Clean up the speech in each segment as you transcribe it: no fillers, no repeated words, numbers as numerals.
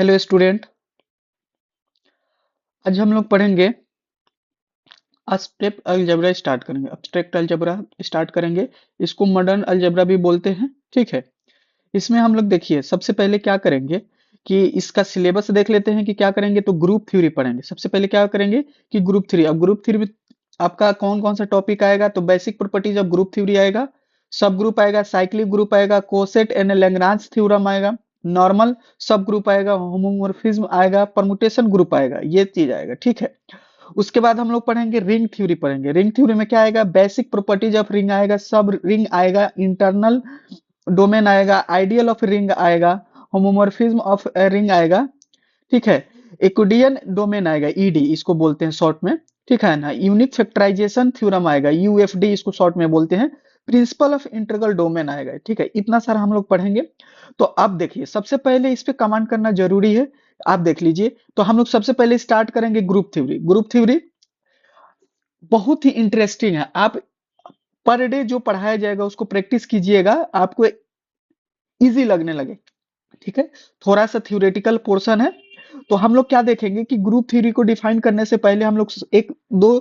Hello student. आज हम लोग पढ़ेंगे एब्स्ट्रैक्ट अलजेब्रा स्टार्ट करेंगे। एब्स्ट्रैक्ट अलजेब्रा स्टार्ट करेंगे। इसको मॉडर्न अलजेब्रा भी बोलते हैं। ठीक है। इसमें हम लोग देखिए सबसे पहले क्या करेंगे कि इसका सिलेबस देख लेते हैं कि क्या करेंगे। तो ग्रुप थ्योरी पढ़ेंगे। सबसे पहले क्या करेंगे कि ग्रुप थ्योरी। अब ग्रुप थ्योरी में आपका कौन कौन सा टॉपिक आएगा। तो basic properties of group theory आएगा, सब ग्रुप आएगा, साइक्लिक ग्रुप आएगा, कोसेट एंड लैग्रांज थ्योरम आएगा, नॉर्मल सब ग्रुप आएगा, होमोमोर्फिज्म आएगा, परमुटेशन ग्रुप आएगा, ये चीज आएगा। ठीक है। उसके बाद हम लोग पढ़ेंगे रिंग थ्योरी पढ़ेंगे। रिंग थ्योरी में क्या आएगा, बेसिक प्रॉपर्टीज ऑफ रिंग आएगा, सब रिंग आएगा, इंटरनल डोमेन आएगा, आइडियल ऑफ रिंग आएगा, होमोमोर्फिज्म ऑफ रिंग आएगा। ठीक है। यूक्लिडियन डोमेन आएगा, ईडी इसको बोलते हैं शॉर्ट में। ठीक है ना। यूनिक फैक्टराइजेशन थ्योरम आएगा, यूएफडी इसको शॉर्ट में बोलते हैं। प्रिंसिपल ऑफ इंटीग्रल डोमेन आएगा। ठीक है। इतना सारा हम लोग पढ़ेंगे। तो अब देखिए सबसे पहले इस पे कमांड करना जरूरी है। आप देख लीजिए। तो हम लोग सबसे पहले स्टार्ट करेंगे ग्रुप थ्योरी। ग्रुप थ्योरी बहुत ही इंटरेस्टिंग है। आप पर डे जो पढ़ाया जाएगा उसको प्रैक्टिस कीजिएगा, आपको इजी लगने लगे। ठीक है। थोड़ा सा थ्योरेटिकल पोर्शन है। तो हम लोग क्या देखेंगे कि ग्रुप थ्योरी को डिफाइन करने से पहले हम लोग एक दो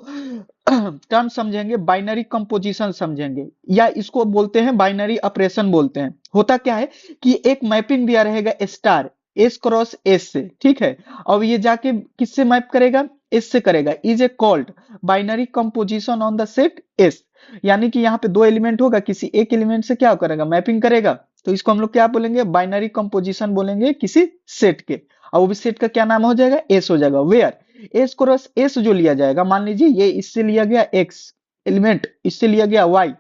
टर्म समझेंगे। बाइनरी कंपोजिशन समझेंगे, या इसको बोलते हैं बाइनरी ऑपरेशन बोलते हैं। होता क्या है कि एक मैपिंग दिया रहेगा स्टार एस क्रॉस एस से। ठीक है। अब ये जाके किससे मैप करेगा, एस से करेगा। Is a called binary composition on the set S. यानी कि यहाँ पे दो एलिमेंट होगा, किसी एक एलिमेंट से क्या करेगा, मैपिंग करेगा। तो इसको हम लोग क्या बोलेंगे, बाइनरी कंपोजिशन बोलेंगे किसी सेट के। और वो भी सेट का क्या नाम हो जाएगा, एस हो जाएगा। वेयर एस क्रॉस एस जो लिया जाएगा, मान लीजिए ये इससे लिया गया एक्स एलिमेंट, इससे लिया गया वाई।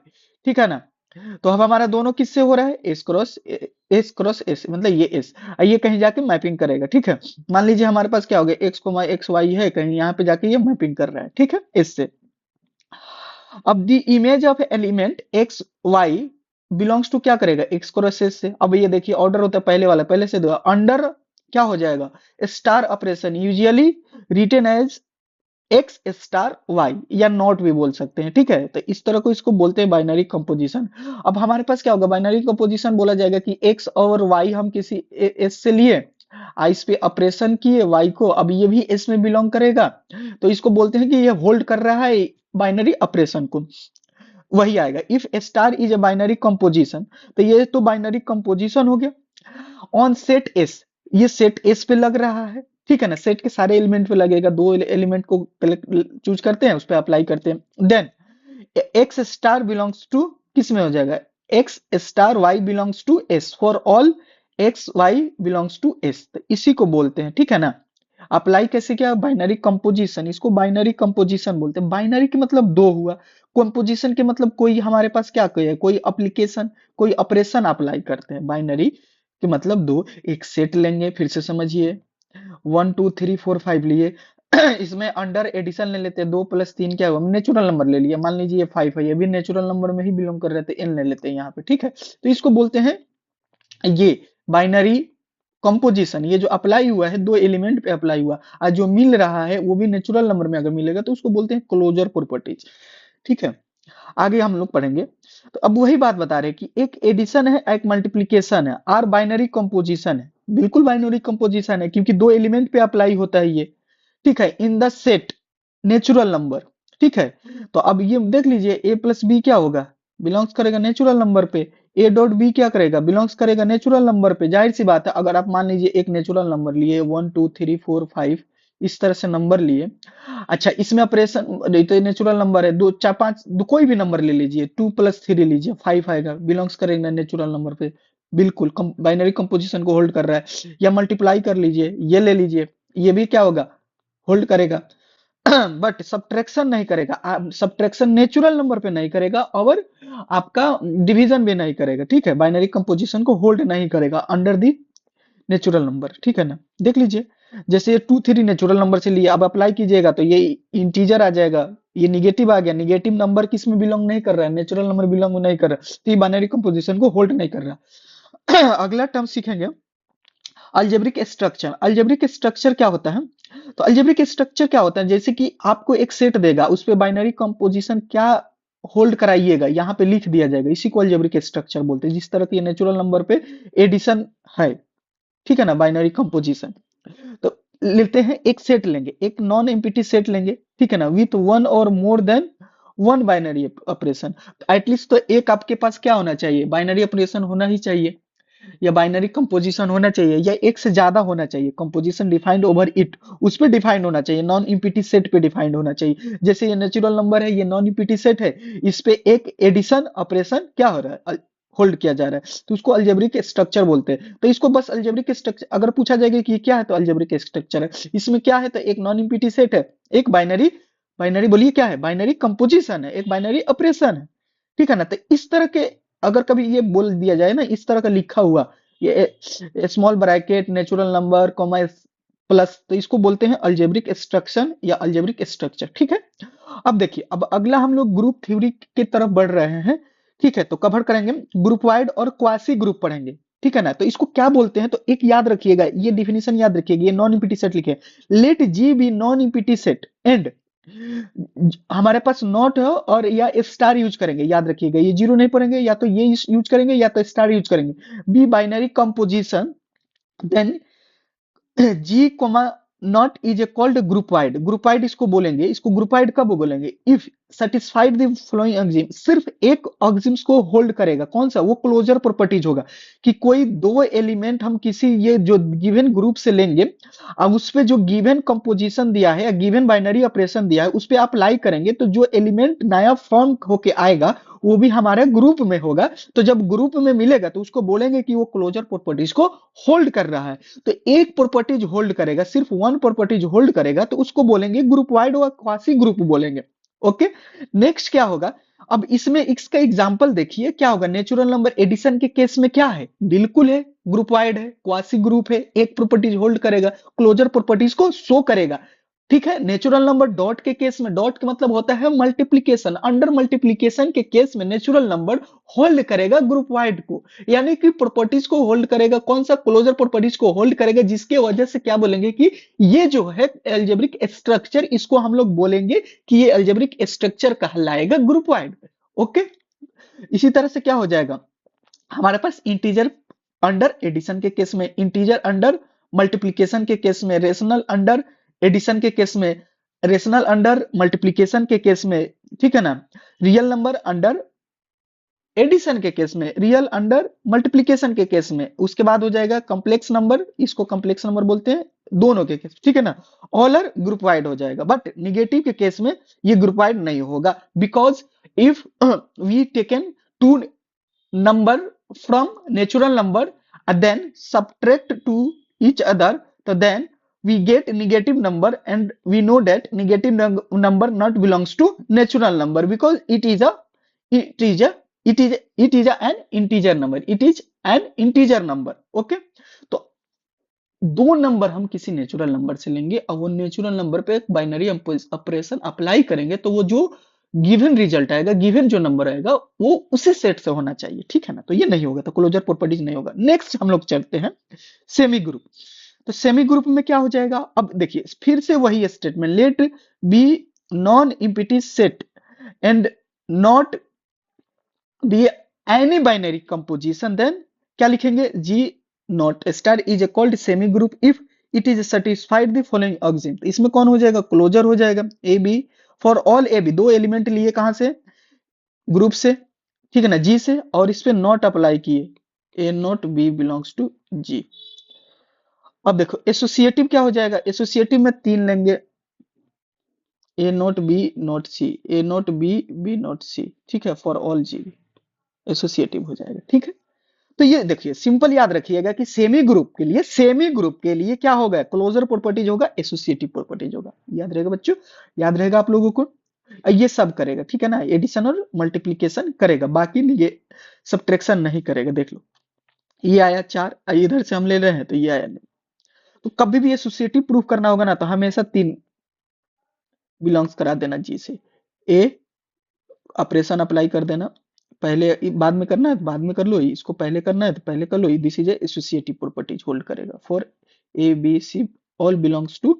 ठीक है ना। तो अब हमारा दोनों किससे हो रहा है, एस क्रॉस एस, मतलब ये एस, ये कहीं जाके मैपिंग करेगा। ठीक है। मान लीजिए हमारे पास क्या हो गया, एक्स को एक्स वाई है, कहीं यहाँ पे जाके ये मैपिंग कर रहा है। ठीक है, एस से। अब the image of element x y belongs to क्या करेगा, एक्स क्रॉस एस से। अब ये देखिए ऑर्डर होता है पहले वाला, पहले से दो अंडर क्या हो जाएगा, star operation, usually written as x star y, या नॉट भी बोल सकते हैं। ठीक है। तो इस तरह को इसको बोलते हैं बाइनरी कंपोजिशन। अब हमारे पास क्या होगा, बाइनरी कंपोजिशन बोला जाएगा कि एक्स और वाई हम किसी एस से लिए, इस पे ऑपरेशन किए वाई को, अब ये भी एस में बिलोंग करेगा। तो इसको बोलते हैं कि ये होल्ड कर रहा है बाइनरी ऑपरेशन को, वही आएगा। If star is a binary composition, तो ये तो बाइनरी कंपोजिशन हो गया। ऑन सेट एस, ये सेट एस पे लग रहा है। ठीक है ना। सेट के सारे एलिमेंट पे लगेगा, दो एलिमेंट को चूज करते हैं, उस पर अप्लाई करते हैं। Then x star belongs to किस में हो जाएगा, x star y belongs to S for all x y belongs to S, तो इसी को बोलते हैं। ठीक है ना। अप्लाई कैसे किया, बाइनरी कंपोजिशन, इसको बाइनरी कंपोजिशन बोलते हैं। बाइनरी के मतलब दो हुआ, कंपोजिशन के मतलब कोई हमारे पास क्या कोई है, कोई एप्लीकेशन, कोई ऑपरेशन अप्लाई करते हैं। बाइनरी के मतलब दो। एक सेट लेंगे, फिर से समझिए, 1 2 3 4 5 लिए इसमें अंडर एडिशन ले लेते हैं, 2 + 3 क्या हुआ, नेचुरल नंबर ले लिया। मान लीजिए ये 5 है, ये भी नेचुरल नंबर में ही बिलोंग कर रहे थे, एन ले लेते हैं यहाँ पे। ठीक है। तो इसको बोलते हैं ये बाइनरी कंपोजिशन। ये जो अप्लाई हुआ है दो एलिमेंट पे अप्लाई हुआ, और जो मिल रहा है वो भी नेचुरल नंबर में अगर मिलेगा तो उसको बोलते हैं क्लोजर प्रॉपर्टीज। ठीक है। आगे हम लोग पढ़ेंगे। तो अब वही बात बता रहे हैं कि एक एडिशन है, एक मल्टीप्लीकेशन है, आर बाइनरी कंपोजिशन है। बिल्कुल बाइनरी कंपोजिशन है, क्योंकि दो एलिमेंट पे अप्लाई होता है ये। ठीक है। In the set natural number. ठीक है। तो अब ये देख लीजिए, ए प्लस बी क्या होगा, बिलोंग्स करेगा नेचुरल नंबर पे। ए डॉट बी क्या करेगा, बिलोंग्स करेगा नेचुरल नंबर पे। जाहिर सी बात है, अगर आप मान लीजिए एक नेचुरल नंबर लिए 1 2 3 4 5, इस तरह से नंबर लिए। अच्छा, इसमें ऑपरेशन तो नेचुरल नंबर है, दो चार पांच, कोई भी नंबर ले लीजिए, 2 + 3 लीजिए, 5 आएगा, बिलोंग्स करेगा नेचुरल नंबर पे। बिल्कुल बाइनरी कंपोजिशन को होल्ड कर रहा है। या मल्टीप्लाई कर लीजिए, ये ले लीजिए, ये भी क्या होगा, होल्ड करेगा। बट सब्ट्रैक्शन नहीं करेगा, सब्ट्रैक्शन नेचुरल नंबर पे नहीं करेगा, और आपका डिवीजन भी नहीं करेगा। ठीक है। बाइनरी कंपोजिशन को होल्ड नहीं करेगा अंडर दी नेचुरल नंबर। ठीक है ना। देख लीजिए, जैसे 2 3 नेचुरल नंबर से लिए, अब अप्लाई कीजिएगा तो ये इंटीजर आ जाएगा, ये निगेटिव आ गया। निगेटिव नंबर किस में बिलोंग नहीं कर रहा है, नेचुरल नंबर बिलोंग नहीं कर रहा, तो ये बाइनरी कंपोजिशन को होल्ड नहीं कर रहा। अगला टर्म सीखेंगे, अलजेब्रिक स्ट्रक्चर। अलजेब्रिक स्ट्रक्चर क्या होता है, तो अलजेब्रिक स्ट्रक्चर क्या होता है, जैसे कि आपको एक सेट देगा, उस पे बाइनरी कंपोजिशन क्या होल्ड कराइएगा, यहाँ पे लिख दिया जाएगा, इसी को अलजेब्रिक स्ट्रक्चर बोलते हैं। जिस तरह के नेचुरल नंबर पे एडिशन है, ठीक है ना, बाइनरी कंपोजिशन। लेते हैं, एक सेट लेंगे, एक नॉन एम्प्टी सेट लेंगे, ठीक है ना, विथ वन और more than one binary operation. At least तो एक आपके पास क्या होना चाहिए, बाइनरी ऑपरेशन होना ही चाहिए, या बाइनरी कंपोजिशन होना चाहिए, या एक से ज्यादा होना चाहिए, कंपोजिशन डिफाइंड ओवर इट, उस पे डिफाइंड होना चाहिए, नॉन इम्पीटी सेट पे डिफाइंड होना चाहिए। जैसे ये नेचुरल नंबर है, ये नॉन इम्पीटी सेट है, इस पे एक एडिशन ऑपरेशन क्या हो रहा है, होल्ड किया जा रहा है, तो उसको अलजेब्रिक स्ट्रक्चर बोलते हैं। तो इसको बस अलजेब्रिक स्ट्रक्चर, अगर पूछा जाएगा कि ये क्या है तो अलजेब्रिक स्ट्रक्चर है। इसमें क्या है, तो एक नॉन इम्पीटी सेट है, एक बाइनरी, बाइनरी बोलिए क्या है, बाइनरी कंपोजिशन है, एक बाइनरी ऑपरेशन है, ठीक है ना। तो इस तरह के अगर कभी ये बोल दिया जाए ना, इस तरह का लिखा हुआ, ये small bracket natural number comma plus, तो इसको बोलते हैं अलजेब्रिक एक्सट्रक्शन या अलजेब्रिक स्ट्रक्चर, ठीक है। अब देखिए, अब अगला हम लोग ग्रुप थ्योरी की तरफ बढ़ रहे हैं, ठीक है। तो कवर करेंगे ग्रुप वाइड और क्वासी ग्रुप पढ़ेंगे, ठीक है ना। तो इसको क्या बोलते हैं, तो एक याद रखिएगा, ये डिफिनेशन याद रखिएगा, ये नॉन इम्पीटी सेट लिखे, let G be non empty set and हमारे पास नॉट है और या स्टार यूज करेंगे, याद रखिएगा, ये जीरो नहीं पढ़ेंगे, या तो ये यूज करेंगे या तो स्टार यूज करेंगे, be binary composition, then G comma not is a called groupoid, groupoid इसको बोलेंगे, इसको ग्रुप वाइड कब बोलेंगे, if satisfied the following axiom, सिर्फ एक एक्सिम्स को होल्ड करेगा, कौन सा, वो क्लोजर प्रॉपर्टीज होगा, कि कोई दो एलिमेंट हम किसी ये जो गिवन ग्रुप से लेंगे, अब उस पे जो गिवन कंपोजिशन दिया है या गिवन बाइनरी ऑपरेशन दिया है उस पे आप अप्लाई करेंगे, तो जो एलिमेंट नया फॉर्म होके आएगा वो भी हमारे ग्रुप में होगा। तो जब ग्रुप में मिलेगा तो उसको बोलेंगे कि वो क्लोजर प्रॉपर्टीज को होल्ड कर रहा है। तो एक प्रॉपर्टीज होल्ड करेगा, सिर्फ वन प्रॉपर्टीज होल्ड करेगा, तो उसको बोलेंगे ग्रुप वाइड और क्वासी ग्रुप बोलेंगे। ओके, नेक्स्ट क्या होगा, अब इसमें इसका एग्जांपल देखिए क्या होगा, नेचुरल नंबर एडिशन के केस में क्या है, बिल्कुल है, ग्रुप वाइड है, क्वासी ग्रुप है, एक प्रॉपर्टीज होल्ड करेगा, क्लोजर प्रॉपर्टीज को शो करेगा, ठीक है। नेचुरल नंबर डॉट के केस में, डॉट का मतलब होता है मल्टीप्लीकेशन, अंडर मल्टीप्लीकेशन के केस में नेचुरल नंबर होल्ड करेगा ग्रुप वाइड को, यानी कि प्रॉपर्टीज को होल्ड करेगा, कौन सा, क्लोजर प्रॉपर्टीज को होल्ड करेगा, जिसके वजह से क्या बोलेंगे कि ये जो है एल्जेब्रिक स्ट्रक्चर, इसको हम लोग बोलेंगे कि ये एल्जेब्रिक स्ट्रक्चर कहलाएगा ग्रुप वाइड। ओके, इसी तरह से क्या हो जाएगा, हमारे पास इंटीजर अंडर एडिशन के केस में, इंटीजर अंडर मल्टीप्लीकेशन के केस में, रेशनल अंडर एडिशन के केस में, रेशनल अंडर मल्टीप्लीकेशन के केस में, ठीक है ना, रियल नंबर अंडर एडिशन के केस में, रियल अंडर मल्टीप्लीकेशन के केस में, उसके बाद हो जाएगा कॉम्प्लेक्स नंबर, इसको कॉम्प्लेक्स नंबर बोलते हैं, दोनों के केस, ठीक है ना, ऑलर ग्रुप वाइड हो जाएगा। बट निगेटिव के केस में ये ग्रुप वाइड नहीं होगा, because if we taken two number from natural number and then subtract to each other, so then we get negative number, and we know that negative number not belongs to natural number because it is a it is an integer number, it is an integer number। Okay, तो दो number हम किसी natural number से लेंगे और वो natural number पे एक बाइनरी ऑपरेशन अप्लाई करेंगे, तो वो जो गिवन रिजल्ट आएगा, गिवन जो नंबर आएगा वो उसी सेट से होना चाहिए, ठीक है ना। तो ये नहीं होगा, तो क्लोजर प्रॉपर्टीज नहीं होगा। नेक्स्ट हम लोग चलते हैं सेमी ग्रुप। तो सेमी ग्रुप में क्या हो जाएगा, अब देखिए फिर से वही statement, let be non empty set and not be any binary composition, then क्या लिखेंगे, G not star is called semi group if it is satisfied the following axiom. इसमें कौन हो जाएगा, क्लोजर हो जाएगा, a b for all a b, दो element लिए कहां से, ग्रुप से, ठीक है ना, जी से, और इस पे नॉट अप्लाई किए, ए नॉट बी बिलोंग्स टू जी। अब देखो एसोसिएटिव क्या हो जाएगा, एसोसिएटिव में तीन लेंगे, a not b not c, a not b b not c, ठीक है, फॉर ऑल जी, एसोसिएटिव हो जाएगा, ठीक है। तो ये देखिए सिंपल याद रखिएगा कि सेमी ग्रुप के लिए, सेमी ग्रुप के लिए क्या होगा, क्लोजर प्रॉपर्टीज होगा, एसोसिएटिव प्रॉपर्टीज होगा, याद रहेगा बच्चों, याद रहेगा आप लोगों को, ये सब करेगा, ठीक है ना, एडिशन और मल्टीप्लीकेशन करेगा, बाकी ये सब्ट्रैक्शन नहीं करेगा। देख लो ये आया चार, इधर से हम ले रहे हैं तो ये आया नहीं। तो कभी भी एसोसिएटिव प्रूफ करना होगा ना, तो हमेशा तीन बिलोंग्स करा देना जी से, ए ऑपरेशन अप्लाई कर देना, पहले बाद में करना है तो बाद में कर लो, इसको पहले करना है तो पहले कर लो, this is associative properties hold करेगा for a b c all belongs to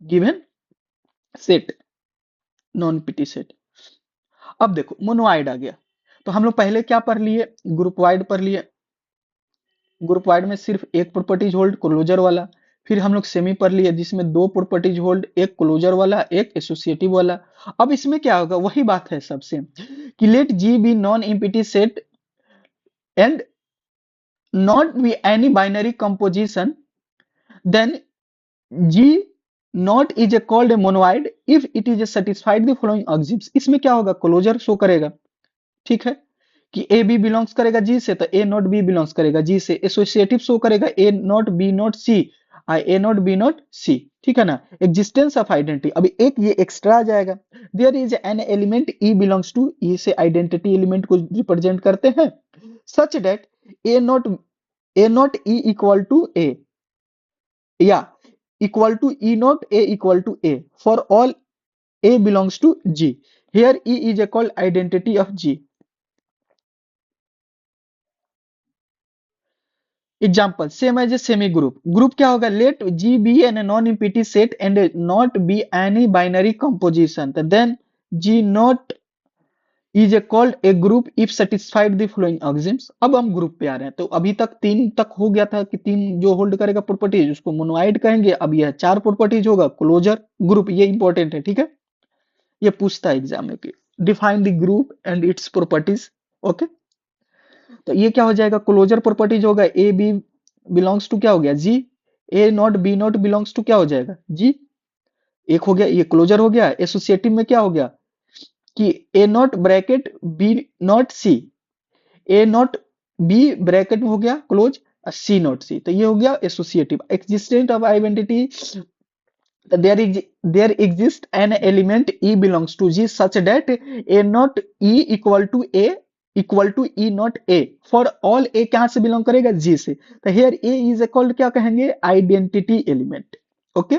given set, non empty set. अब देखो मोनोआइड आ गया, तो हम लोग पहले क्या पढ़ लिए, ग्रुप वाइड पढ़ लिए, ग्रुप वाइड में सिर्फ एक प्रॉपर्टीज होल्ड, क्लोजर वाला, फिर हम लोग सेमी पढ़ लिए जिसमें दो प्रॉपर्टीज होल्ड, एक क्लोजर वाला एक एसोसिएटिव वाला। अब इसमें क्या होगा, वही बात है सब सेम, कि let G be non empty set and not be any binary composition, then G not is a called a monoid if it is satisfied the following axioms। इसमें क्या होगा, क्लोजर शो करेगा, ठीक है, कि ए बी बिलोंग्स करेगा जी से, तो ए नॉट बी बिलोंग्स करेगा जी से। एसोसिएटिव शो करेगा a not b not c, a not b not c, ठीक है ना। एग्जिस्टेंस ऑफ आइडेंटिटी, अभी एक ये एक्स्ट्रा आ जाएगा। There is an element e belongs to, e से आइडेंटिटी एलिमेंट को रिप्रेजेंट करते हैं, such that a not e equal to a, या equal to e not a equal to a for all a belongs to G. Here e is a called identity of G. Example same as a semi group, group क्या होगा, let G be an non empty set and not be any binary composition, then G not is a called a group if satisfied the following axioms. अब हम group पे आ रहे हैं, तो अभी तक तीन तक हो गया था कि तीन जो होल्ड करेगा प्रॉपर्टीज उसको मोनोइड कहेंगे। अब यह चार प्रॉपर्टीज होगा, क्लोजर ग्रुप, ये इंपॉर्टेंट है, ठीक है, ये पूछता है एग्जाम में कि define the group and its properties. Okay, तो ये क्या हो जाएगा, क्लोजर प्रॉपर्टीज होगा, ए बी बिलोंग्स टू क्या हो गया G, a not b not belongs to क्या हो जाएगा जी, एक हो गया, ये क्लोजर हो गया। एसोसिएटिव में क्या हो गया कि a not bracket b not c, a not b bracket में हो गया क्लोज, सी नॉट सी, तो ये हो गया associative. Existent of identity, there exists an element e belongs to g such that a not e equal to a equal to e not a for all a कहां से belong करेगा जी से, तो here A is equal क्या कहेंगे, identity element. Okay,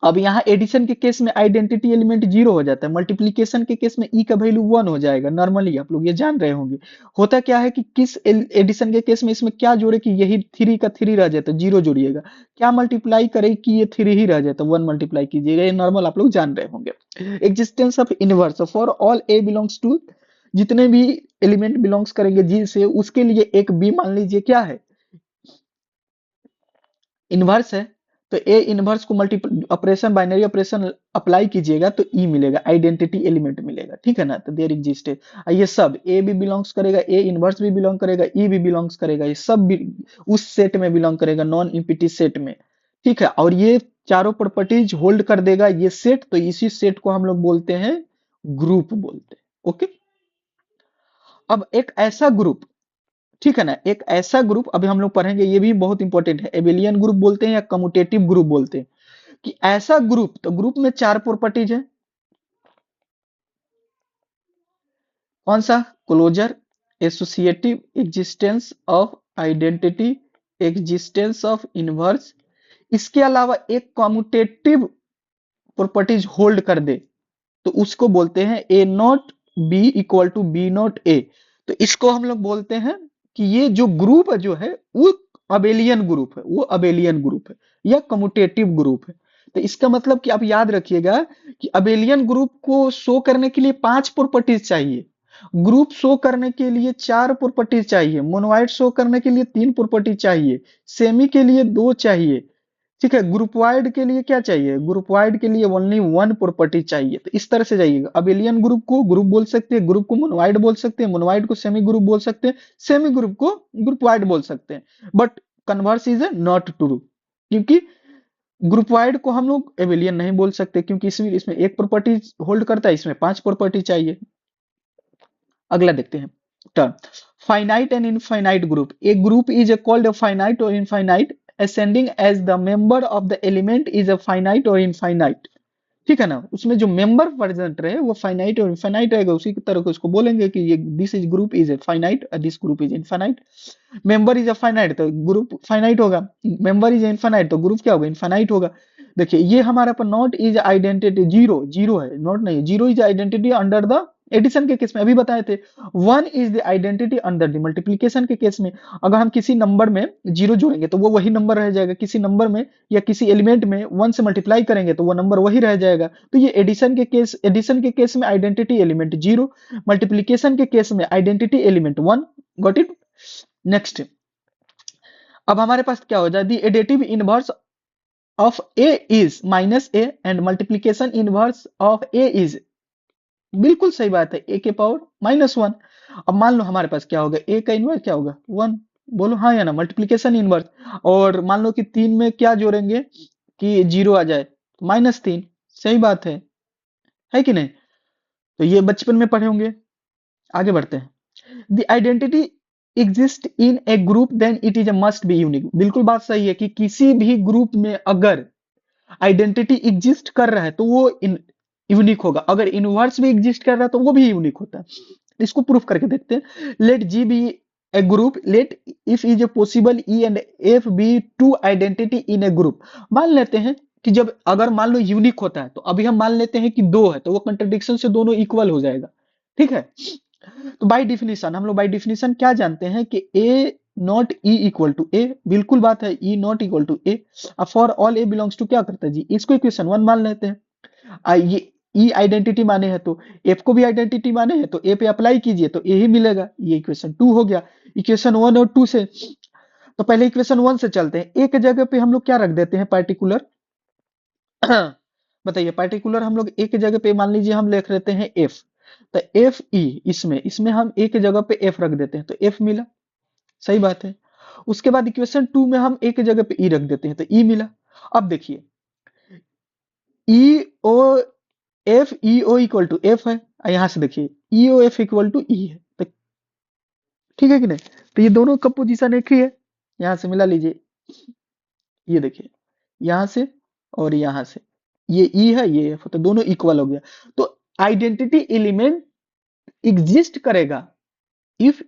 अब यहाँ addition के केस में आइडेंटिटी एलिमेंट जीरो हो जाता है, मल्टीप्लीकेशन के केस में ई का वैल्यू वन हो जाएगा। नॉर्मली आप लोग ये जान रहे होंगे। होता क्या है कि किस एडिशन के केस में इसमें क्या जोड़े कि यही थ्री का थ्री रह जाए तो जीरो जोड़िएगा, क्या मल्टीप्लाई करे कि ये थ्री ही रह जाए तो वन मल्टीप्लाई कीजिएगा, ये नॉर्मल आप लोग जान रहे होंगे। Existence of inverse, for all a belongs to, जितने भी एलिमेंट बिलोंग्स करेंगे जी से उसके लिए एक बी मान लीजिए क्या है, इनवर्स है, तो ए इनवर्स को multiple operation binary operation apply कीजिएगा तो ई मिलेगा, आइडेंटिटी एलिमेंट मिलेगा, ठीक है ना। तो देयर एग्जिस्ट, ये सब ए भी बिलोंग्स करेगा, ए इनवर्स भी बिलोंग करेगा, ई भी बिलोंग्स करेगा, ये सब भी उस सेट में बिलोंग करेगा, नॉन एम्प्टी सेट में, ठीक है। और ये चारों प्रॉपर्टीज होल्ड कर देगा ये सेट, तो इसी सेट को हम लोग बोलते हैं ग्रुप बोलते हैं। ओके, अब एक ऐसा ग्रुप, ठीक है ना, एक ऐसा ग्रुप अभी हम लोग पढ़ेंगे, ये भी बहुत इंपॉर्टेंट है, एबेलियन ग्रुप बोलते हैं या कम्यूटेटिव ग्रुप बोलते हैं, कि ऐसा ग्रुप, तो ग्रुप में चार प्रॉपर्टीज है, कौन सा, closure, associative, existence of identity, existence of inverse. इसके अलावा एक कम्यूटेटिव प्रॉपर्टीज होल्ड कर दे तो उसको बोलते हैं a not b equal to b not a. तो इसको हम लोग बोलते हैं कि ये जो ग्रुप जो है वो अबेलियन ग्रुप है, वो अबेलियन ग्रुप है या कम्यूटेटिव ग्रुप है। तो इसका मतलब कि आप याद रखिएगा कि अबेलियन ग्रुप को शो करने के लिए पांच प्रॉपर्टीज चाहिए, ग्रुप शो करने के लिए चार प्रॉपर्टीज चाहिए, मोनोइड शो करने के लिए तीन प्रॉपर्टी चाहिए, सेमी के लिए दो चाहिए, ठीक है। ग्रुप वाइड के लिए क्या चाहिए, ग्रुप वाइड के लिए ओनली वन प्रॉपर्टी चाहिए। तो इस तरह से जाइएगा, अबेलियन ग्रुप को ग्रुप बोल सकते हैं, ग्रुप को मोनोइड बोल सकते हैं, मोनोइड को सेमी ग्रुप बोल सकते हैं, सेमी ग्रुप को ग्रुप वाइड बोल सकते हैं। But converse is not true, क्योंकि ग्रुप वाइड को हम लोग एबेलियन नहीं बोल सकते, क्योंकि इसमें एक प्रॉपर्टी होल्ड करता है, इसमें पांच प्रॉपर्टी चाहिए। अगला देखते हैं term finite and infinite group. A group is called finite और infinite ascending as the member of the element is a finite or infinite, ठीक है ना। उसमें जो मेंबर प्रेजेंट रहे वो फाइनाइट और इनफाइनाइट रहेगा, उसी की तरह उसको बोलेंगे कि ये this is group is a finite, this group is infinite. Member is a finite तो ग्रुप फाइनाइट होगा, मेंबर इज इनफाइनाइट तो ग्रुप क्या होगा, इनफाइनाइट होगा। देखिए ये हमारा पर not is identity, zero zero है, नॉट नहीं, zero is identity under the addition के केस में अभी बताए थे, one is the identity under the multiplication के केस में। अगर हम किसी नंबर में जीरो जोड़ेंगे तो वो वही नंबर रह जाएगा, किसी नंबर में या किसी एलिमेंट में वन से मल्टीप्लाई करेंगे तो वो नंबर वही रह जाएगा। तो ये एडिशन के केस में आइडेंटिटी एलिमेंट जीरो, मल्टीप्लीकेशन के केस में identity element one. Got it. Next अब हमारे पास क्या हो जाए, the additive inverse of A is minus A and multiplication inverse of A is, बिल्कुल सही बात है, ए के पावर -1। अब मान लो हमारे पास क्या होगा, ए का इनवर्स क्या होगा 1, बोलो हाँ या ना, मल्टीप्लीकेशन इनवर्स। और मान लो कि 3 में क्या जोड़ेंगे कि 0 आ जाए, -3, सही बात है कि नहीं? तो ये बचपन में पढ़े होंगे। आगे बढ़ते हैं। The identity exist in a group then it is a must be unique, बिल्कुल बात सही है कि किसी भी ग्रुप में अगर आइडेंटिटी एग्जिस्ट कर रहा है तो वो यूनिक होगा, अगर इनवर्स भी एग्जिस्ट कर रहा है तो वो भी यूनिक होता है। इसको प्रूफ करके देखते हैं। Let G be a group, let if is a possible e and f be two identity in a group. मान लेते हैं कि जब अगर मान लो यूनिक होता है तो अभी हम मान लेते हैं कि दो है तो वो कंट्रडिक्शन से दोनों इक्वल हो जाएगा, ठीक है। तो बाय डिफिनीशन हम लोग बाय डिफिनीशन क्या जानते हैं कि a not e equal to a, बिल्कुल बात है, e not equal to a. अब for all a belongs to क्या करता है जी, इसको इक्वेशन 1 मान लेते हैं। ये ई आइडेंटिटी माने है तो एफ को भी आइडेंटिटी माने है तो ए पे अप्लाई कीजिए तो ए ही मिलेगा, ये इक्वेशन 2 हो गया। इक्वेशन 1 और 2 से, तो पहले इक्वेशन 1 से चलते हैं। एक जगह पे हम लोग क्या रख देते हैं पार्टिकुलर बताइए, पार्टिकुलर हम लोग एक जगह पे मान लीजिए हम लिख लेते हैं एफ, तो एफ ई, इसमें इसमें हम एक जगह पे एफ रख देते हैं तो एफ मिला, सही बात है। उसके बाद इक्वेशन 2 में हम एक जगह पे ई रख देते हैं तो ई मिला। अब देखिए e o f e o equal to f है, यहां से देखिए e o f equal to e है, तो ठीक है कि नहीं? तो ये दोनों का पोजीशन एक ही है, यहां से मिला लीजिए, ये देखिए यहां से और यहां से, ये ई है ये एफ, तो दोनों इक्वल हो गया। तो आइडेंटिटी एलिमेंट एग्जिस्ट करेगा if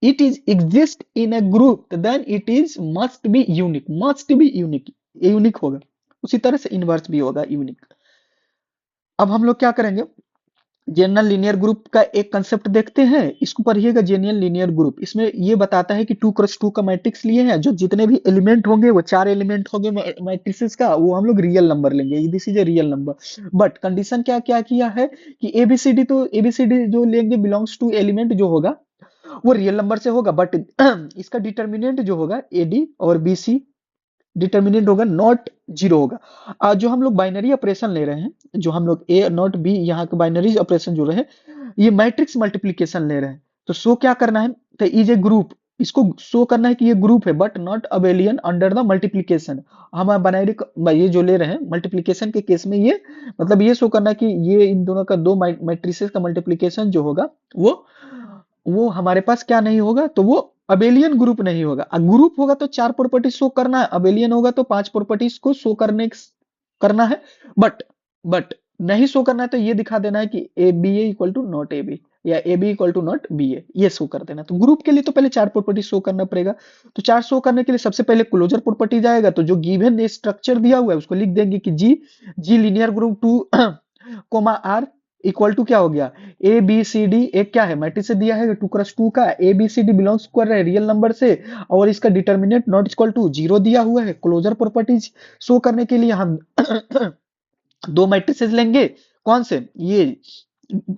it is exist in a group then it is must be unique, must be unique, unique होगा। उसी तरह से इनवर्स भी होगा यूनिक। अब हम लोग क्या करेंगे, जनरल लीनियर ग्रुप का एक कंसेप्ट देखते हैं, इसको पढ़िएगा, जनरल लीनियर ग्रुप। इसमें ये बताता है कि 2x2 का मैट्रिक्स लिए हैं, जो जितने भी एलिमेंट होंगे वो 4 एलिमेंट होंगे मैट्रिक्स का, वो हम लोग रियल नंबर लेंगे, this is a real number. But condition क्या क्या किया है कि एबीसीडी, तो एबीसीडी जो लेंगे बिलोंग्स टू एलिमेंट जो होगा वो रियल नंबर से होगा, बट इसका डिटर्मिनेंट जो होगा एडी और बीसी डिटर्मिनेंट होगा नॉट जीरो होगा। आज जो हम लोग बाइनरी ऑपरेशन ले रहे हैं, जो हम लोग ए नॉट बी यहाँ के बाइनरी ऑपरेशन जो रहे, ये मैट्रिक्स मल्टीप्लीकेशन ले रहे हैं, तो शो क्या करना है, तो इज ए ग्रुप, इसको शो करना है कि ये ग्रुप है but not abelian under the multiplication. हम बाइनरी ये जो ले रहे हैं मल्टीप्लीकेशन के केस में, ये मतलब ये शो करना है कि ये इन दोनों का दो मैट्रिसेस का मल्टीप्लीकेशन जो होगा वो हमारे पास क्या नहीं होगा, तो वो अबेलियन ग्रुप नहीं होगा। ग्रुप होगा तो 4 प्रॉपर्टी शो करना है, अबेलियन होगा तो 5 प्रॉपर्टीज को शो करना है। बट नहीं शो करना है तो ये दिखा देना है कि a b a equal to not a b, या a b equal to not b a, ये शो कर देना। तो ग्रुप के लिए तो पहले 4 प्रॉपर्टी शो करना पड़ेगा। तो 4 शो करने के लिए सबसे पहले क्लोजर प्रॉपर्टी जाएगा, तो जो गिवन स्ट्रक्चर दिया हुआ है उसको लिख देंगे कि G linear group 2 comma R equal to क्या हो गया, ए बी सी डी, एक क्या है मैट्रिक्स से दिया है 2x2 का, a b c d belongs कर रहा है रियल नंबर से, और इसका determinant not equal to zero दिया हुआ है। क्लोजर प्रॉपर्टीज शो करने के लिए हम दो मैट्रिसेस लेंगे, कौन से, ये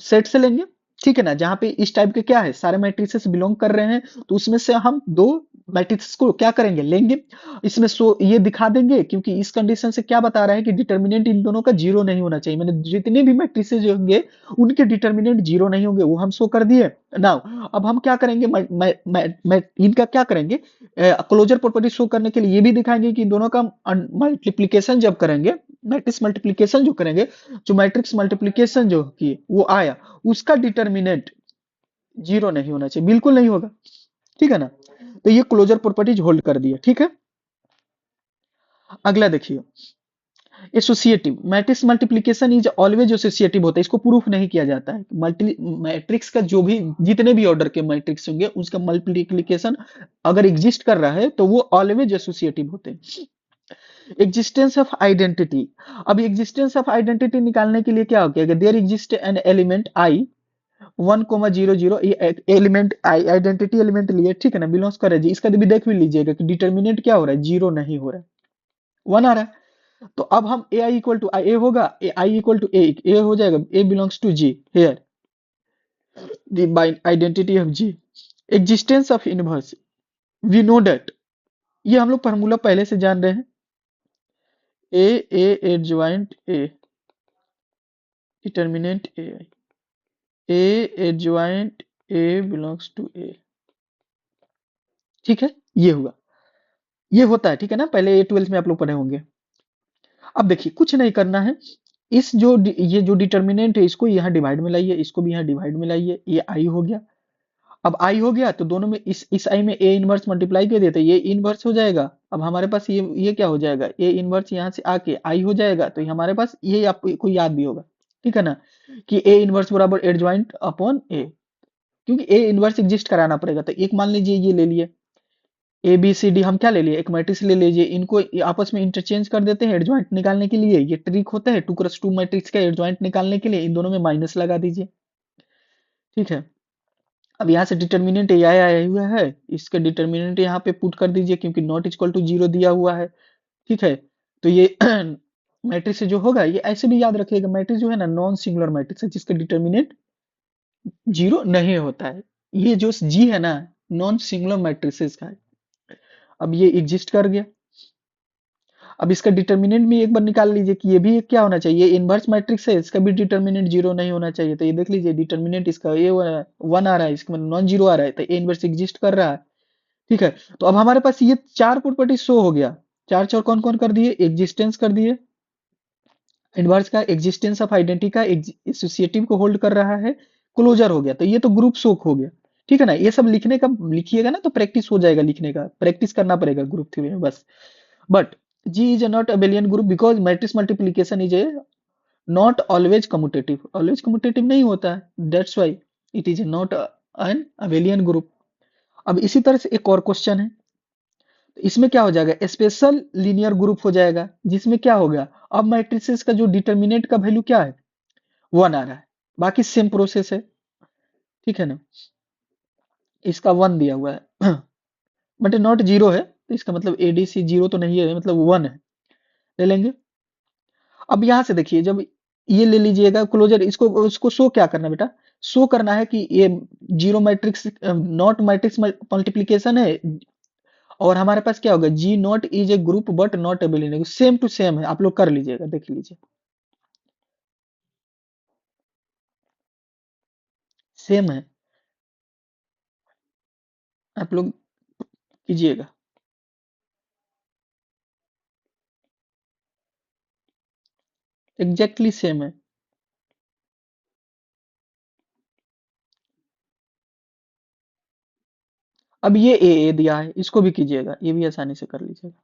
सेट से लेंगे, ठीक है ना, जहां पे इस टाइप के क्या है सारे मैट्रिसेस बिलोंग कर रहे हैं, तो उसमें से हम दो मैट्रिक्स को क्या करेंगे, लेंगे। इसमें ये दिखा देंगे, क्योंकि इस कंडीशन से क्या बता रहा है कि डिटर्मिनेंट इन दोनों का जीरो नहीं होना चाहिए, मैंने जितने भी मैट्रिसेस होंगे उनके डिटर्मिनेंट जीरो नहीं होंगे, वो हम शो कर दिए। नाउ अब हम क्या करेंगे, इनका क्या करेंगे, क्लोजर प्रॉपर्टी शो करने के लिए ये भी दिखाएंगे कि इन दोनों का मल्टीप्लीकेशन जब करेंगे, मैट्रिक्स मल्टीप्लीकेशन जो करेंगे, जो मैट्रिक्स मल्टीप्लीकेशन जो की वो आया, उसका डिटर्मिनेंट जीरो नहीं होना चाहिए, बिल्कुल नहीं होगा, ठीक है ना। तो ये क्लोजर प्रॉपर्टीज होल्ड कर दिया, ठीक है। अगला देखिए, associative matrix multiplication is always associative होता है, इसको प्रूफ नहीं किया जाता है। मल्टी मैट्रिक्स का जो भी जितने भी ऑर्डर के मैट्रिक्स होंगे उसका मल्टीप्लिकेशन अगर एग्जिस्ट कर रहा है तो वो ऑलवेज एसोसिएटिव होते हैं। एग्जिस्टेंस ऑफ आइडेंटिटी, अब एग्जिस्टेंस ऑफ आइडेंटिटी निकालने के लिए क्या हो गया, there exist an element I 1,0,0, ये एलिमेंट आइडेंटिटी एलिमेंट लिए, ठीक है ना, बिलोंग्स कर रहा है जी, इसका भी देख भी लीजिएगा कि डिटर्मिनेंट क्या हो रहा है, जीरो नहीं हो रहा है, 1 आ रहा है। तो अब हम ए आई इक्वल टू ए होगा, ए आई इक्वल टू ए हो जाएगा, a belongs to G here, the identity of G, existence of inverse, we know that ये हम लोग फार्मूला पहले से जान रहे हैं। A adjoint a, determinant a adjoint a belongs to a. ठीक है, ये हुआ, ये होता है, ठीक है ना, पहले ए ट्वेल्थ में आप लोग पढ़े होंगे। अब देखिए कुछ नहीं करना है, इस जो ये जो डिटर्मिनेंट है इसको यहाँ डिवाइड में लाइए, इसको भी यहाँ डिवाइड में लाइए, ये आई हो गया। अब आई हो गया तो दोनों में इस आई में ए इनवर्स मल्टीप्लाई कर देते, ये इनवर्स हो जाएगा। अब हमारे पास ये क्या हो जाएगा, ए इनवर्स यहाँ से आके आई हो जाएगा, तो हमारे पास ये आपको याद भी होगा, ठीक है ना, कि ए इनवर्स बराबर एडजॉइंट अपॉन ए, क्योंकि ए इनवर्स एग्जिस्ट कराना पड़ेगा। तो एक मान लीजिए ये ले लिए, ए बी सी डी हम क्या ले लिए, एक मैट्रिक्स ले लीजिए, इनको आपस में इंटरचेंज कर देते हैं एडजॉइंट निकालने के लिए। ये ट्रिक होता है 2x2 मैट्रिक्स का एडजॉइंट निकालने के लिए, इन दोनों में माइनस लगा दीजिए, ठीक है। अब यहाँ से डिटर्मिनेंट ये आया हुआ है, इसका डिटर्मिनेंट यहाँ पे पुट कर दीजिए, क्योंकि नॉट इक्वल टू जीरो दिया हुआ है, ठीक है। तो ये मैट्रिक्स जो होगा, ये ऐसे भी याद रखिएगा, मैट्रिक्स जो है ना नॉन सिंगुलर मैट्रिक्स है, जिसका डिटर्मिनेंट जीरो नहीं होता है। ये जो जी है ना, नॉन सिंगुलर मैट्रिसेस का है। अब ये एग्जिस्ट कर गया। अब इसका डिटर्मिनेंट भी एक बार निकाल लीजिए कि ये भी क्या होना चाहिए, इनवर्स मैट्रिक्स है, इसका भी डिटर्मिनेंट जीरो नहीं होना चाहिए। तो ये देख लीजिए डिटर्मिनेंट इसका ये वन आ रहा है, इसका मतलब नॉन जीरो आ रहा है, तो ए इनवर्स एग्जिस्ट कर रहा है, ठीक है। तो अब हमारे पास ये चार प्रॉपर्टी शो हो गया, चार चार कौन कौन कर दिए, एग्जिस्टेंस कर दिए, इनवर्स का, एग्जिस्टेंस ऑफ आइडेंटिटी का, एसोसिएटिव को होल्ड कर रहा है, क्लोजर हो गया। तो ये तो ग्रुप शोक हो गया, ठीक है ना। ये सब लिखने का लिखिएगा ना तो प्रैक्टिस हो जाएगा, लिखने का प्रैक्टिस करना पड़ेगा ग्रुप थ्योरी में बस। But G is a not abelian group because matrix multiplication is a not always commutative, always commutative नहीं होता है, that's why it is not an abelian group। अब इसी तरह से एक और क्वेश्चन है, तो इसमें क्या हो जाएगा, स्पेशल लीनियर ग्रुप हो जाएगा, जिसमें क्या होगा, अब मैट्रिसेस का जो डिटर्मिनेंट का वैल्यू क्या है, वन आ रहा है, बाकी सेम प्रोसेस है, ठीक है ना। इसका वन दिया हुआ है बट नॉट जीरो है, तो इसका मतलब एडीसी जीरो तो नहीं है, मतलब वन है, ले लेंगे। अब यहां से देखिए, जब ये ले लीजिएगा क्लोजर, इसको उसको शो क्या करना बेटा, शो करना है कि ये zero matrix not matrix multiplication है, और हमारे पास क्या होगा, G not is a group but not abelian, same to same है, आप लोग कर लीजिएगा, देख लीजिए सेम है, आप लोग कीजिएगा। एग्जैक्टली सेम है। अब ये ए दिया है, इसको भी कीजिएगा, ये भी आसानी से कर लीजिएगा।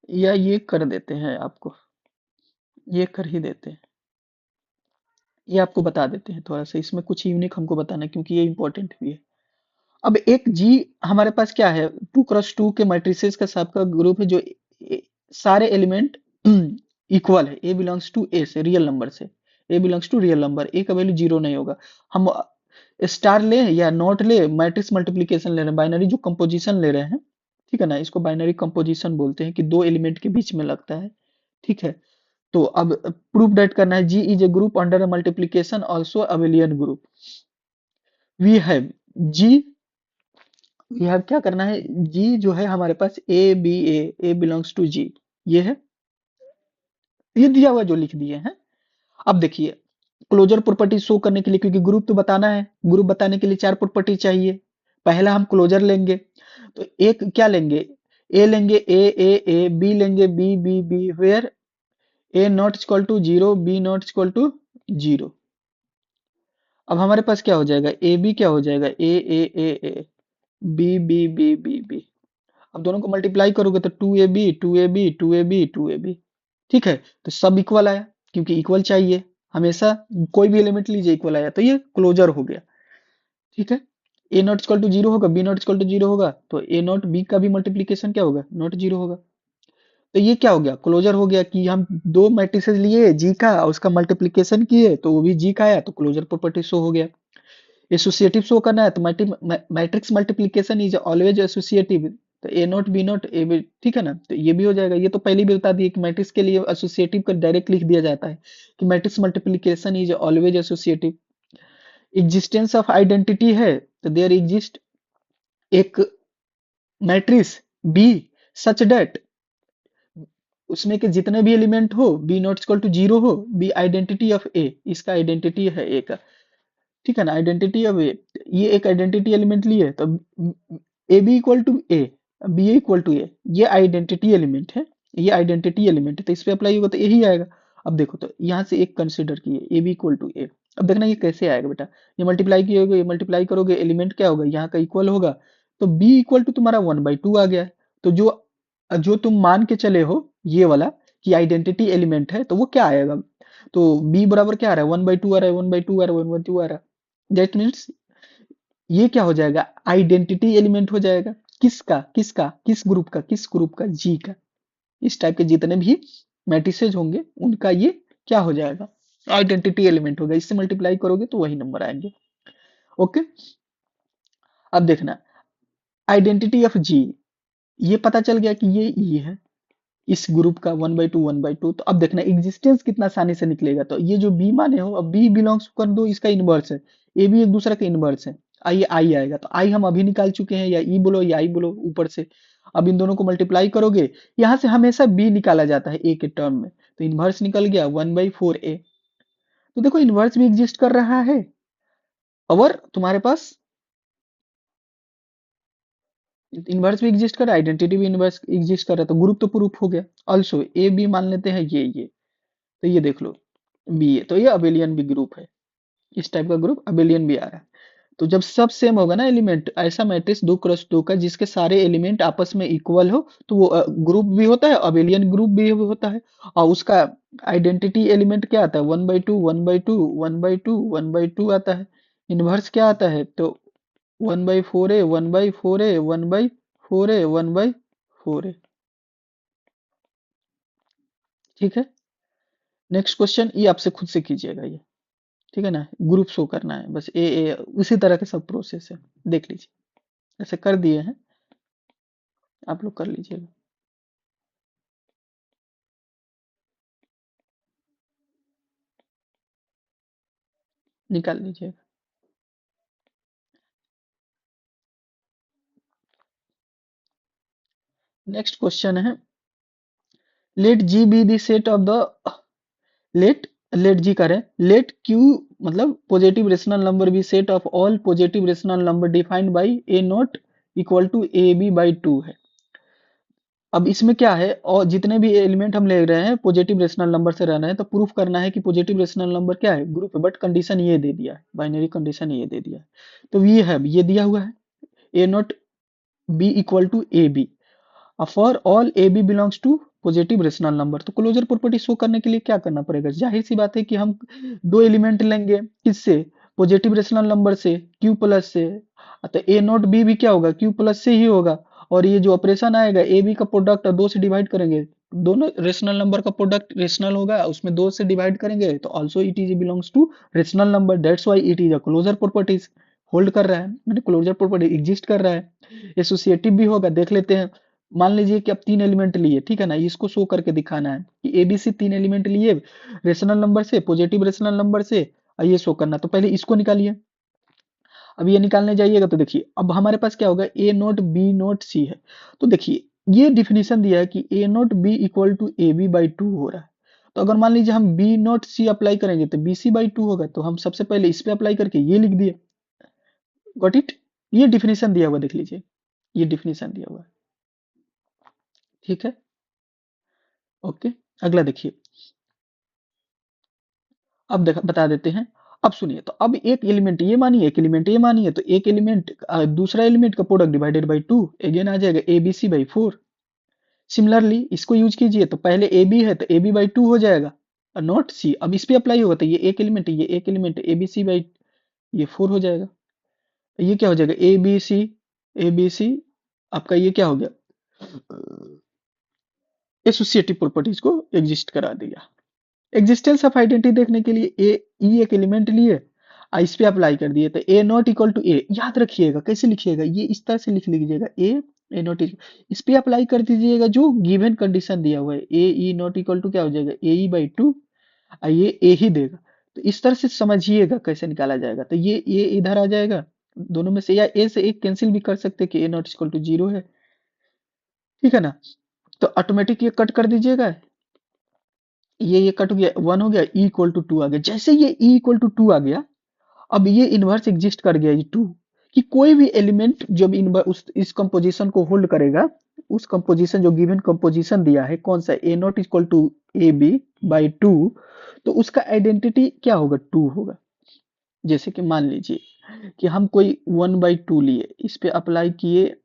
या ये कर देते हैं आपको, ये कर ही देते हैं, ये आपको बता देते हैं थोड़ा सा, इसमें कुछ यूनिक हमको बताना है, क्योंकि ये इंपॉर्टेंट भी है। अब एक जी हमारे पास क्या है, 2x2 के मैट्रिसेस का सबका ग्रुप है, जो सारे एलिमेंट इक्वल है, ए बिलोंग्स टू ए से, रियल नंबर से, ए बिलोंग्स टू रियल नंबर, ए का वैल्यू जीरो नहीं होगा। हम स्टार ले या नॉट ले, मैट्रिक्स मल्टीप्लीकेशन ले रहे हैं, बाइनरी जो कंपोजिशन ले रहे हैं, ठीक है ना, इसको बाइनरी कंपोजिशन बोलते हैं, कि दो एलिमेंट के बीच में लगता है, ठीक है। तो अब प्रूफ डेट करना है, G is a group under multiplication also abelian group. We have G, we have क्या करना है, जी जो है हमारे पास ए बिलोंग्स टू जी, ये है, ये दिया हुआ जो लिख दिए हैं। अब देखिए क्लोजर प्रॉपर्टी शो करने के लिए, क्योंकि ग्रुप तो बताना है, ग्रुप बताने के लिए चार प्रॉपर्टी चाहिए। पहला हम क्लोजर लेंगे, तो एक क्या लेंगे, ए लेंगे, ए बी लेंगे, b where a not equal to zero, b not equal to zero. अब हमारे पास क्या हो जाएगा, ए बी क्या हो जाएगा, ए बी। अब दोनों को मल्टीप्लाई करोगे तो टू ए बी, ठीक है। तो सब इक्वल आया, क्योंकि इक्वल चाहिए हमेशा, कोई भी एलिमेंट लीजिए इक्वल आया, तो ये क्लोजर हो गया, ठीक है। A not equal to zero होगा, b not equal to zero होगा, तो ए नॉट बी का भी मल्टीप्लीकेशन क्या होगा, नॉट जीरो होगा। तो ये क्या हो गया, क्लोजर हो गया, कि हम दो मैट्रिसेस लिए जी का और उसका मल्टीप्लीकेशन किए, तो वो भी जी का आया, तो क्लोजर प्रॉपर्टी शो हो गया। एसोसिएटिव शो करना है, तो matrix multiplication is always associative, तो a not b not a b, ठीक है ना। तो ये भी हो जाएगा, ये तो पहले भी बता दिए कि मैट्रिक्स के लिए एसोसिएटिव का डायरेक्ट लिख दिया जाता है, कि matrix multiplication is always associative. Existence of identity है तो देयर एग्जिस्ट एक मैट्रिक्स बी सच दैट उसमें के जितने भी एलिमेंट हो b not equal to zero हो, बी आइडेंटिटी ऑफ ए, इसका आइडेंटिटी है ए का, ठीक है ना, आइडेंटिटी ऑफ ए, ये एक आइडेंटिटी एलिमेंट लिए तो a b equal to a, b equal to a, ये आइडेंटिटी एलिमेंट है, ये आइडेंटिटी एलिमेंट है तो इस पे अप्लाई होगा तो यही आएगा। अब देखो तो यहाँ से एक कंसिडर किए ए बी इक्वल टू ए, अब देखना ये कैसे आएगा बेटा, ये मल्टीप्लाई किए, ये मल्टीप्लाई करोगे एलिमेंट क्या होगा यहाँ का इक्वल होगा, तो बी इक्वल टू तुम्हारा 1/2 आ गया है। तो जो जो तुम मान के चले हो ये वाला कि आइडेंटिटी एलिमेंट है तो वो क्या आएगा, तो बी बराबर क्या आ रहा है 1/2 आ रहा है, 1/2 आ रहा है, 1/2 आ रहा है, दैट मीन्स ये क्या हो जाएगा आइडेंटिटी एलिमेंट हो जाएगा, किसका किसका किस ग्रुप का जी का, इस टाइप के जितने भी मैट्रिसेज होंगे उनका ये क्या हो जाएगा आइडेंटिटी एलिमेंट होगा, इससे मल्टीप्लाई करोगे तो वही नंबर आएंगे। ओके, अब देखना आइडेंटिटी ऑफ जी, ये पता चल गया कि ये ई है इस ग्रुप का 1/2 तो अब देखना एग्जिस्टेंस कितना आसानी से निकलेगा, तो ये जो बी माने हो अब बी बिलोंग्स कर दो इसका इनवर्स है, ए भी एक दूसरा का इनवर्स है, आइए आई आएगा तो आई हम अभी निकाल चुके हैं, या ई बोलो या आई बोलो ऊपर से, अब इन दोनों को मल्टीप्लाई करोगे यहाँ से हमेशा बी निकाला जाता है ए के टर्म में, तो इनवर्स निकल गया 1/4 ए, तो देखो इनवर्स भी एग्जिस्ट कर रहा है और तुम्हारे पास इनवर्स भी एग्जिस्ट कर रहा है, आइडेंटिटी भी इनवर्स एग्जिस्ट कर रहा है, तो ग्रुप तो प्रूफ हो गया। ऑल्सो ए बी मान लेते हैं ये, तो ये देख लो बी है तो ये अबेलियन भी ग्रुप है, इस टाइप का ग्रुप अबेलियन भी आ रहा है। तो जब सब सेम होगा ना एलिमेंट, ऐसा मैट्रिक्स 2x2 का जिसके सारे एलिमेंट आपस में इक्वल हो तो वो ग्रुप भी होता है, अबेलियन ग्रुप भी होता है, और उसका आइडेंटिटी एलिमेंट क्या आता है 1/2 1/2 1/2 1/2 आता है, इनवर्स क्या आता है तो 1/4 1/4 1/4 1/4, ठीक है। नेक्स्ट क्वेश्चन ये आपसे खुद से कीजिएगा ये, ठीक है ना, ग्रुप शो करना है बस, ए उसी तरह के सब प्रोसेस है, देख लीजिए ऐसे कर दिए हैं, आप लोग कर लीजिएगा, निकाल लीजिएगा। नेक्स्ट क्वेश्चन है let G be the set of the let let G करें लेट क्यू मतलब positive rational number be set of all positive rational number defined by a not equal to a b by 2 है। अब इसमें क्या है और जितने भी एलिमेंट हम ले रहे हैं पॉजिटिव रेशनल नंबर से रहना है तो प्रूफ करना है कि पॉजिटिव रेशनल नंबर क्या है ग्रुप है, बट कंडीशन ये दे दिया है, बाइनरी कंडीशन ये दे दिया है, तो ये है ये दिया हुआ है a not b equal to a b, for all a b belongs to positive rational number, तो क्लोजर प्रॉपर्टी शो करने के लिए क्या करना पड़ेगा, जाहिर सी बात है कि हम दो एलिमेंट लेंगे किससे पॉजिटिव रेशनल नंबर से क्यू प्लस से, तो ए नॉट बी भी क्या होगा क्यू प्लस से ही होगा, और ये जो ऑपरेशन आएगा ए बी का प्रोडक्ट दो से डिवाइड करेंगे, दोनों रेशनल नंबर का प्रोडक्ट रेशनल होगा उसमें दो से डिवाइड करेंगे तो also it is belongs to rational number, that's why it is a closure properties, hold कर रहा है मैंने क्लोजर प्रॉपर्टी एग्जिस्ट कर रहा है, एसोसिएटिव भी होगा देख लेते हैं। मान लीजिए कि अब तीन एलिमेंट लिए, ठीक है ना, इसको शो करके दिखाना है कि एबीसी तीन एलिमेंट लिए रेशनल नंबर से पॉजिटिव रेशनल नंबर से, ये शो करना, तो पहले इसको निकालिए। अब ये निकालने जाइएगा तो देखिए अब हमारे पास क्या होगा a not b not c है, तो देखिए ये डिफिनीशन दिया है कि a not b equal to a b by 2 हो रहा है, तो अगर मान लीजिए हम बी नोट सी अप्लाई करेंगे तो बी सी बाई 2 होगा, तो हम सबसे पहले इस पे अप्लाई करके ये लिख दिए, गॉट इट, ये डिफिनीशन दिया हुआ देख लीजिए, ये डिफिनीशन दिया हुआ है, ठीक है। ओके, अगला देखिए, अब देखा बता देते हैं, अब सुनिए, तो अब एक एलिमेंट ये मानिए एक एलिमेंट ये मानिए, तो एक एलिमेंट दूसरा एलिमेंट का प्रोडक्ट डिवाइडेड बाई 2 अगेन आ जाएगा a b c by 4, similarly इसको यूज कीजिए तो पहले ए बी है तो ए बी बाई 2 हो जाएगा और नॉट सी, अब इस पे अप्लाई होगा तो ये एक element a b c by ये 4 हो जाएगा, तो ये क्या हो जाएगा ए बी सी आपका ये क्या हो गया एसोसिएटिव प्रॉपर्टीज को एग्जिस्ट करा दिया। एग्जिस्टेंस ऑफ आइडेंटिटी देखने के लिए ए ई एक एलिमेंट लिए इस पे अप्लाई कर दिए तो ए नॉट इक्वल टू ए, याद रखिएगा कैसे लिखिएगा ये इस तरह से लिख लीजिएगा ए नॉट इस पे अप्लाई कर दीजिएगा जो गिवन कंडीशन दिया हुआ है ए ई नॉट इक्वल टू क्या हो जाएगा ए ई बाई 2, ये ए ही देगा, तो इस तरह से समझिएगा कैसे निकाला जाएगा। तो ये इधर आ जाएगा दोनों में से, या ए से एक कैंसिल भी कर सकते हैं कि ए नॉट इक्वल टू 0 है, ठीक है ना। तो ऑटोमेटिक ये कट कर दीजिएगा, ये कट हो गया, 1 हो गया, ई इक्वल टू 2 आ गया। जैसे ये ई इक्वल टू 2 आ गया, अब ये इनवर्स एग्जिस्ट कर गया ये 2, कि कोई भी एलिमेंट जब इस कंपोजिशन को होल्ड करेगा, उस कंपोजिशन जो गिवन कंपोजिशन दिया है कौन सा, a not equal to a b by 2, तो उसका आइडेंटिटी क्या होगा, 2 होगा। जैसे कि मान लीजिए कि हम कोई 1/2 लिए, इस पे अप्लाई किए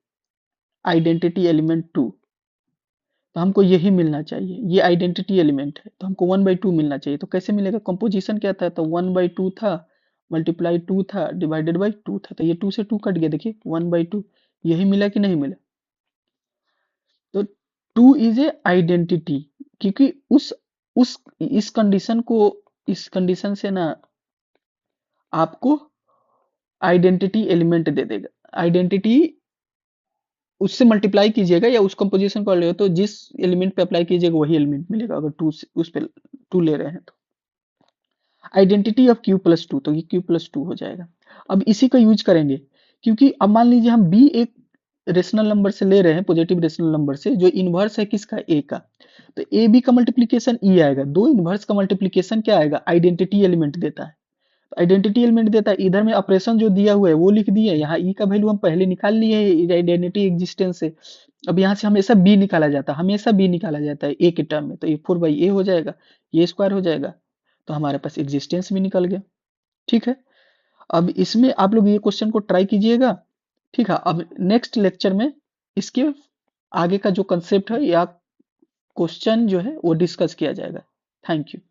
आइडेंटिटी एलिमेंट 2, तो हमको यही मिलना चाहिए, ये आइडेंटिटी एलिमेंट है, तो हमको 1/2 मिलना चाहिए। तो कैसे मिलेगा, कंपोजिशन क्या था, तो 1/2 था, मल्टीप्लाई 2 था, डिवाइडेड बाई 2 था, तो ये 2 से 2 कट गया, देखिए 1/2, यही मिला कि नहीं मिला। तो 2 इज ए आइडेंटिटी, क्योंकि उस इस कंडीशन से ना आपको आइडेंटिटी एलिमेंट दे देगा। आइडेंटिटी उससे मल्टीप्लाई कीजिएगा या उस कंपोजिशन को ले, तो जिस एलिमेंट पे अप्लाई कीजिएगा वही एलिमेंट मिलेगा, अगर 2 उस पे 2 ले रहे हैं तो। आइडेंटिटी ऑफ क्यू प्लस 2, तो ये क्यू प्लस 2 हो जाएगा। अब इसी का यूज करेंगे, क्योंकि अब मान लीजिए हम बी एक रेशनल नंबर से ले रहे हैं, पॉजिटिव रेशनल नंबर से, जो इनवर्स है किसका, ए का। तो ए बी का मल्टीप्लीकेशन ई आएगा, दो इनवर्स का मल्टीप्लीकेशन क्या आएगा, आइडेंटिटी एलिमेंट देता है। आइडेंटिटी एलिमेंट देता है, इधर में ऑपरेशन जो दिया हुआ है वो लिख दिए, यहाँ ई का वैल्यू हम पहले निकाल लिए है आइडेंटिटी एग्जिस्टेंस से। अब यहाँ से हमेशा बी निकाला जाता है, हमेशा बी निकाला जाता है ए के टर्म में, तो ए 4/a हो जाएगा, ये स्क्वायर हो जाएगा, तो हमारे पास एग्जिस्टेंस भी निकल गया। ठीक है, अब इसमें आप लोग ये क्वेश्चन को ट्राई कीजिएगा। ठीक है, अब नेक्स्ट लेक्चर में इसके आगे का जो कंसेप्ट है या क्वेश्चन जो है वो डिस्कस किया जाएगा। Thank you.